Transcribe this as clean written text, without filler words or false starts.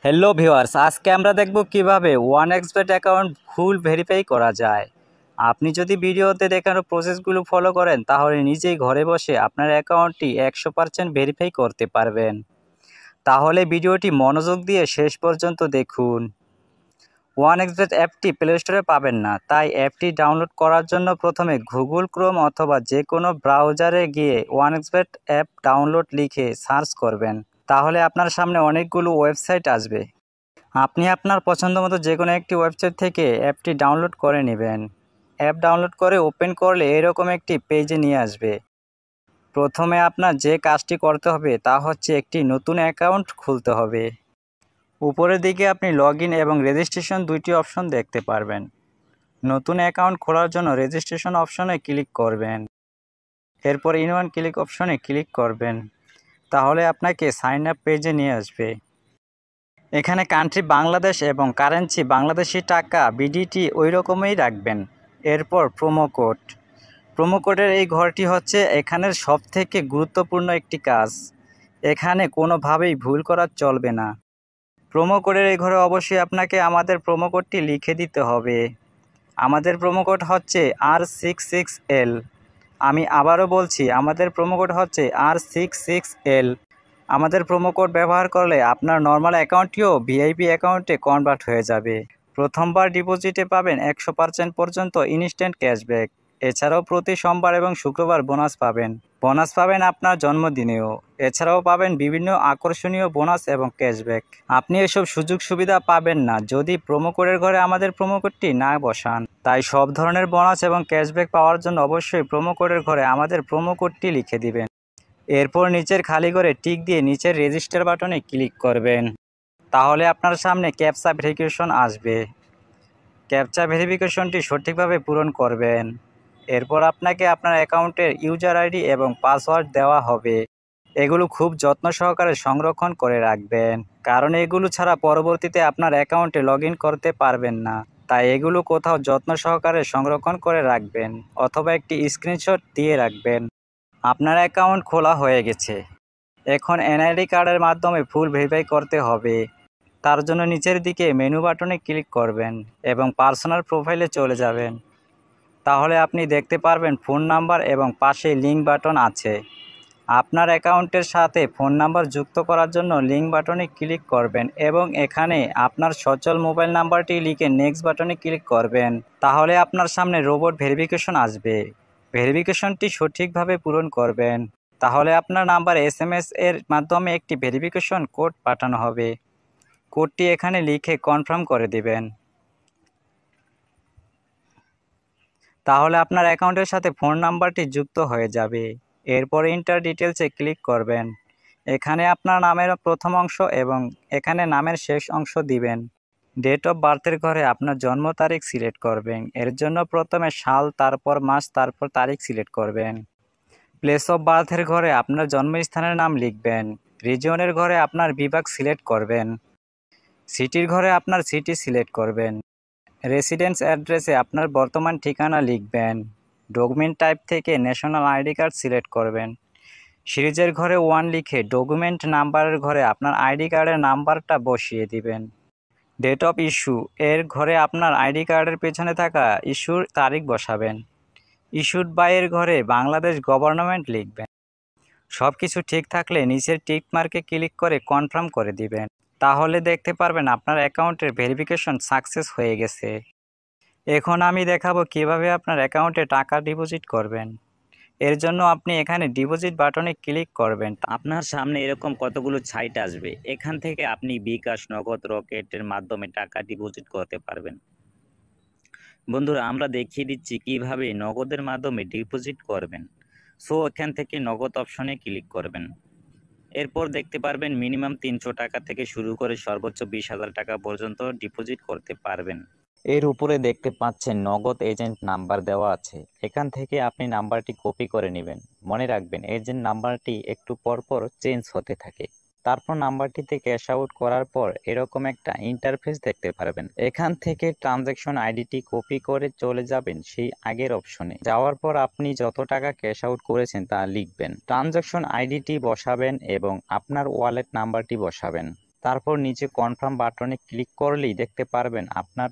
Hello viewers, আজকে আমরা দেখব কিভাবে ওয়ানএক্সবেট অ্যাকাউন্ট ভুল ভেরিফাই করা যায়। আপনি যদি ভিডিওতে দেখানো প্রসেসগুলো ফলো করেন তাহলে নিজেই ঘরে বসে আপনার অ্যাকাউন্টটি 100% ভেরিফাই করতে পারবেন। তাহলে ভিডিওটি মনোযোগ দিয়ে শেষ পর্যন্ত দেখুন। ওয়ানএক্সবেট অ্যাপটি প্লে স্টোরে পাবেন না, তাই অ্যাপটি ডাউনলোড করার জন্য প্রথমে গুগল ক্রোম অথবা যে কোনো ব্রাউজারে গিয়ে ওয়ানএক্সবেট অ্যাপ ডাউনলোড লিখে সার্চ করবেন। তাহলে আপনার সামনে অনেকগুলো ওয়েবসাইট আসবে। আপনি আপনার পছন্দ মতো যে কোনো একটি ওয়েবসাইট থেকে অ্যাপটি ডাউনলোড করে নেবেন। অ্যাপ ডাউনলোড করে ওপেন করলে এরকম একটি পেজে নিয়ে আসবে। প্রথমে আপনার যে কাজটি করতে হবে তা হচ্ছে একটি নতুন অ্যাকাউন্ট খুলতে হবে। উপরের দিকে আপনি লগইন এবং রেজিস্ট্রেশন দুইটি অপশন দেখতে পারবেন। নতুন অ্যাকাউন্ট খোলার জন্য রেজিস্ট্রেশন অপশনে ক্লিক করবেন। এরপর ইন ওয়ান ক্লিক অপশনে ক্লিক করবেন। তাহলে আপনাকে সাইন আপ পেজে নিয়ে আসবে। এখানে কান্ট্রি বাংলাদেশ এবং কারেন্সি বাংলাদেশি টাকা বিডিটি ওই রকমই রাখবেন। এরপর প্রোমো কোডের এই ঘরটি হচ্ছে এখানের সবথেকে গুরুত্বপূর্ণ একটি কাজ। এখানে কোনোভাবেই ভুল করা চলবে না। প্রোমো কোডের এই ঘরে অবশ্যই আপনাকে আমাদের প্রোমো কোডটি লিখে দিতে হবে। আমাদের প্রোমো কোড হচ্ছে R66L। আমি আবারও বলছি, আমাদের প্রোমো কোড হচ্ছে R66L। আমাদের প্রোমো কোড ব্যবহার করলে আপনার নর্মাল অ্যাকাউন্টটিও ভিআইপি অ্যাকাউন্টে কনভার্ট হয়ে যাবে। প্রথমবার ডিপোজিটে পাবেন 100% পর্যন্ত ইনস্ট্যান্ট ক্যাশব্যাক। এছাড়াও প্রতি সোমবার এবং শুক্রবার বোনাস পাবেন আপনার জন্মদিনেও। এছাড়াও পাবেন বিভিন্ন আকর্ষণীয় বোনাস এবং ক্যাশব্যাক। আপনি এসব সুযোগ সুবিধা পাবেন না যদি প্রোমো কোডের ঘরে আমাদের প্রোমো কোডটি না বসান। তাই সব ধরনের বোনাস এবং ক্যাশব্যাক পাওয়ার জন্য অবশ্যই প্রোমো কোডের ঘরে আমাদের প্রোমো কোডটি লিখে দিবেন। এরপর নিচের খালি ঘরে টিক দিয়ে নিচের রেজিস্টার বাটনে ক্লিক করবেন। তাহলে আপনার সামনে ক্যাপচা ভেরিফিকেশন আসবে। ক্যাপচা ভেরিফিকেশনটি সঠিকভাবে পূরণ করবেন। এরপর আপনাকে আপনার অ্যাকাউন্টের ইউজার আইডি এবং পাসওয়ার্ড দেওয়া হবে। এগুলো খুব যত্ন সহকারে সংরক্ষণ করে রাখবেন, কারণ এগুলো ছাড়া পরবর্তীতে আপনার অ্যাকাউন্টে লগ ইন করতে পারবেন না। তাই এগুলো কোথাও যত্ন সহকারে সংরক্ষণ করে রাখবেন অথবা একটি স্ক্রিনশট দিয়ে রাখবেন। আপনার অ্যাকাউন্ট খোলা হয়ে গেছে। এখন এনআইডি কার্ডের মাধ্যমে ফুল ভেরিফাই করতে হবে। তার জন্য নিচের দিকে মেনু বাটনে ক্লিক করবেন এবং পার্সোনাল প্রোফাইলে চলে যাবেন। তাহলে আপনি দেখতে পারবেন ফোন নাম্বার এবং পাশে লিঙ্ক বাটন আছে। আপনার অ্যাকাউন্টের সাথে ফোন নাম্বার যুক্ত করার জন্য লিঙ্ক বাটনে ক্লিক করবেন এবং এখানে আপনার সচল মোবাইল নাম্বারটি লিখে নেক্সট বাটনে ক্লিক করবেন। তাহলে আপনার সামনে রোবট ভেরিফিকেশন আসবে। ভেরিফিকেশনটি সঠিকভাবে পূরণ করবেন। তাহলে আপনার নাম্বার SMS এর মাধ্যমে একটি ভেরিফিকেশন কোড পাঠানো হবে। কোডটি এখানে লিখে কনফার্ম করে দিবেন। তাহলে আপনার অ্যাকাউন্টের সাথে ফোন নাম্বারটি যুক্ত হয়ে যাবে। এরপর ইন্টার ডিটেলসে ক্লিক করবেন। এখানে আপনার নামের প্রথম অংশ এবং এখানে নামের শেষ অংশ দিবেন। ডেট অফ বার্থের ঘরে আপনার জন্ম তারিখ সিলেক্ট করবেন। এর জন্য প্রথমে সাল, তারপর মাস, তারপর তারিখ সিলেক্ট করবেন। প্লেস অফ বার্থের ঘরে আপনার জন্মস্থানের নাম লিখবেন। রিজিয়নের ঘরে আপনার বিভাগ সিলেক্ট করবেন। সিটির ঘরে আপনার সিটি সিলেক্ট করবেন। রেসিডেন্স অ্যাড্রেসে আপনার বর্তমান ঠিকানা লিখবেন। ডকুমেন্ট টাইপ থেকে ন্যাশনাল আইডি কার্ড সিলেক্ট করবেন। সিরিজের ঘরে 1 লিখে ডকুমেন্ট নাম্বারের ঘরে আপনার আইডি কার্ডের নাম্বারটা বসিয়ে দিবেন। ডেট অফ ইস্যু এর ঘরে আপনার আইডি কার্ডের পেছনে থাকা ইস্যুর তারিখ বসাবেন। ইস্যুড বাই এর ঘরে বাংলাদেশ গভর্নমেন্ট লিখবেন। সব কিছু ঠিক থাকলে নিচের টিক মার্কে ক্লিক করে কনফার্ম করে দিবেন। তাহলে দেখতে পারবেন আপনার অ্যাকাউন্টের ভেরিফিকেশন সাকসেস হয়ে গেছে। এখন আমি দেখাবো কিভাবে আপনার অ্যাকাউন্টে টাকা ডিপোজিট করবেন। এর জন্য আপনি এখানে ডিপোজিট বাটনে ক্লিক করবেন। আপনার সামনে এরকম কতগুলো সাইট আসবে। এখান থেকে আপনি বিকাশ, নগদ, রকেটের মাধ্যমে টাকা ডিপোজিট করতে পারবেন। বন্ধুরা, আমরা দেখিয়ে দিচ্ছি কিভাবে নগদের মাধ্যমে ডিপোজিট করবেন। সো এখান থেকে নগদ অপশনে ক্লিক করবেন। এরপর দেখতে পারবেন মিনিমাম 300 টাকা থেকে শুরু করে সর্বোচ্চ 20,000 টাকা পর্যন্ত ডিপোজিট করতে পারবেন। এর উপরে দেখতে পাচ্ছেন নগদ এজেন্ট নাম্বার দেওয়া আছে। এখান থেকে আপনি নাম্বারটি কপি করে নেবেন। মনে রাখবেন এজেন্ট নাম্বারটি একটু পরপর চেঞ্জ হতে থাকে। তারপর নাম্বারটিতে ক্যাশ আউট করার পর এরকম একটা ইন্টারফেস দেখতে পারবেন। এখান থেকে ট্রানজ্যাকশন আইডিটি কপি করে চলে যাবেন সেই আগের অপশনে। যাওয়ার পর আপনি যত টাকা ক্যাশ আউট করেছেন তা লিখবেন। ট্রানজ্যাকশন আইডিটি বসাবেন এবং আপনার ওয়ালেট নাম্বারটি বসাবেন। তারপর নিচে কনফার্ম বাটনে ক্লিক করলেই দেখতে পারবেন আপনার